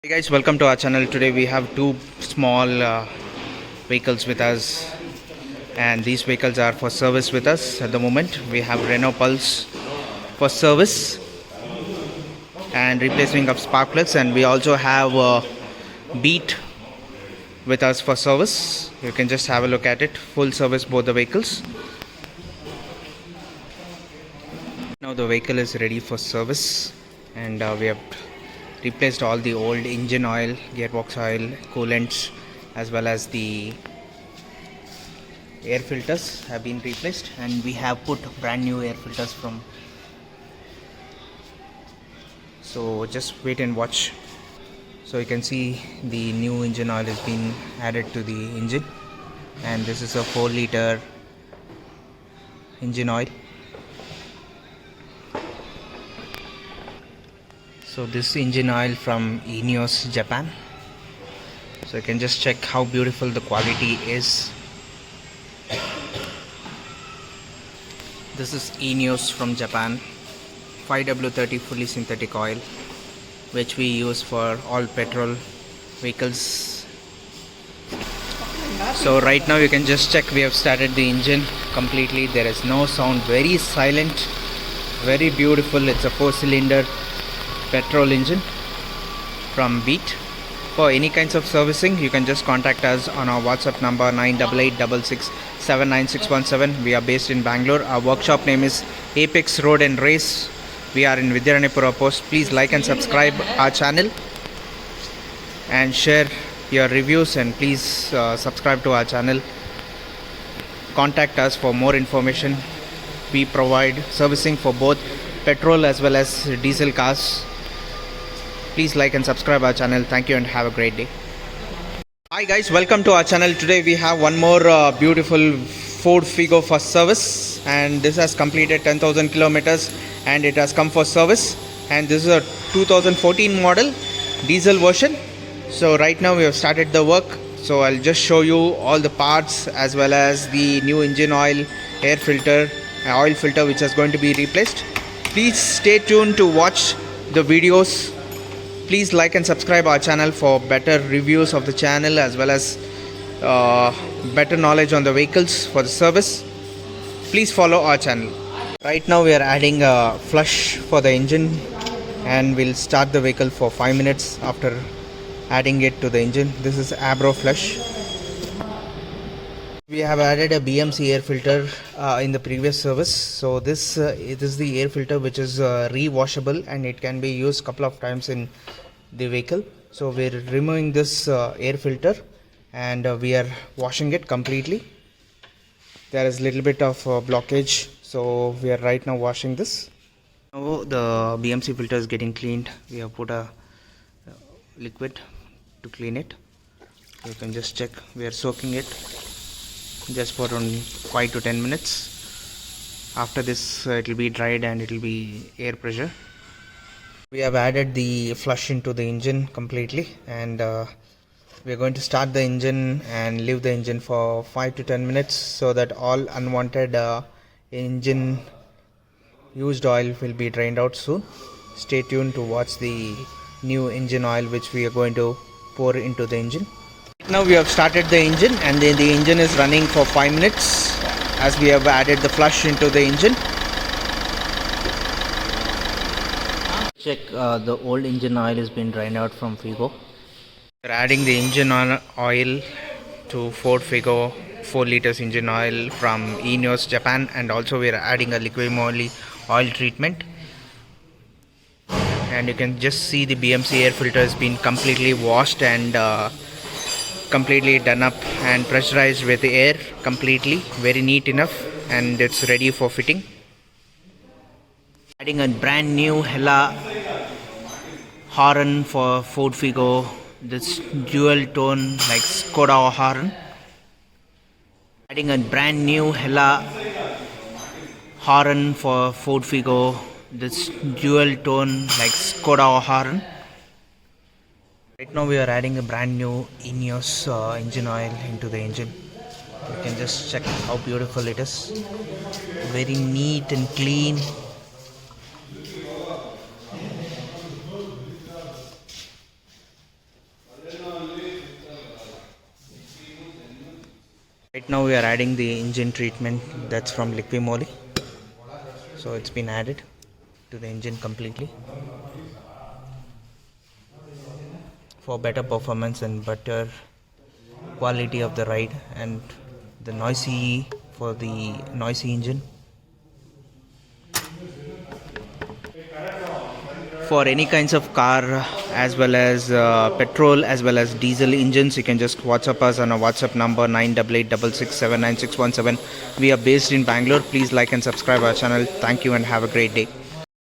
Hey guys, welcome to our channel. Today we have two small vehicles with us, and these vehicles are for service with us at the moment. We have Renault Pulse for service and replacing of spark plugs, and we also have Beat with us for service. You can just have a look at it. Full service both the vehicles. Now the vehicle is ready for service, and we have replaced all the old engine oil, gearbox oil, coolants, as well as the air filters have been replaced, and we have put brand new air filters from. So just wait and watch. So you can see the new engine oil has been added to the engine, and this is a 4-liter engine oil. So this engine oil from Ineos Japan. So you can just check how beautiful the quality is. This is Ineos from Japan, 5W30 fully synthetic oil, which we use for all petrol vehicles. So right now you can just check, we have started the engine completely. There is no sound, very silent, very beautiful. It's a 4-cylinder petrol engine from Beat. For any kinds of servicing, you can just contact us on our WhatsApp number 9886679617. We are based in Bangalore. Our workshop name is Apex Road and Race. We are in Vidyaranipura Post. Please like and subscribe our channel and share your reviews, and please subscribe to our channel. Contact us for more information. We provide servicing for both petrol as well as diesel cars. Please like and subscribe our channel. Thank you and have a great day. Hi guys, welcome to our channel. Today we have one more beautiful Ford Figo for service, and this has completed 10,000 kilometers and it has come for service, and this is a 2014 model diesel version. So right now we have started the work, so I'll just show you all the parts as well as the new engine oil, air filter, oil filter which is going to be replaced. Please stay tuned to watch the videos. Please like and subscribe our channel for better reviews of the channel as well as better knowledge on the vehicles for the service. Please follow our channel. Right now we are adding a flush for the engine, and we'll start the vehicle for 5 minutes after adding it to the engine. This is Abro flush. We have added a BMC air filter in the previous service. So this is the air filter which is re-washable, and it can be used couple of times in the vehicle. So we're removing this air filter, and we are washing it completely. There is a little bit of blockage, so we are right now washing this. Now the BMC filter is getting cleaned. We have put a liquid to clean it. You can just check, we are soaking it just for around 5 to 10 minutes. After this it will be dried and it will be air pressure. We have added the flush into the engine completely, and we are going to start the engine and leave the engine for 5 to 10 minutes so that all unwanted engine used oil will be drained out soon. Stay tuned to watch the new engine oil which we are going to pour into the engine. Now we have started the engine, and then the engine is running for 5 minutes as we have added the flush into the engine. Check, the old engine oil has been drained out from Figo. We are adding the engine oil to Ford Figo 4 liters engine oil from Ineos Japan, and also we are adding a liquid moly oil treatment. And you can just see the BMC air filter has been completely washed and completely done up and pressurized with the air completely, very neat enough, and it's ready for fitting. Adding a brand new Hella horn for Ford Figo, this dual tone like Skoda horn. Adding a brand new Hella horn for Ford Figo, this dual tone like Skoda horn. Right now we are adding a brand new Ineos engine oil into the engine. You can just check how beautiful it is. Very neat and clean. Now we are adding the engine treatment that's from Liqui-Moly. So it's been added to the engine completely for better performance and better quality of the ride, and the noisy for the noisy engine. For any kinds of car as well as petrol as well as diesel engines, you can just WhatsApp us on our WhatsApp number 9886679617. We are based in Bangalore. Please like and subscribe our channel. Thank you and have a great day.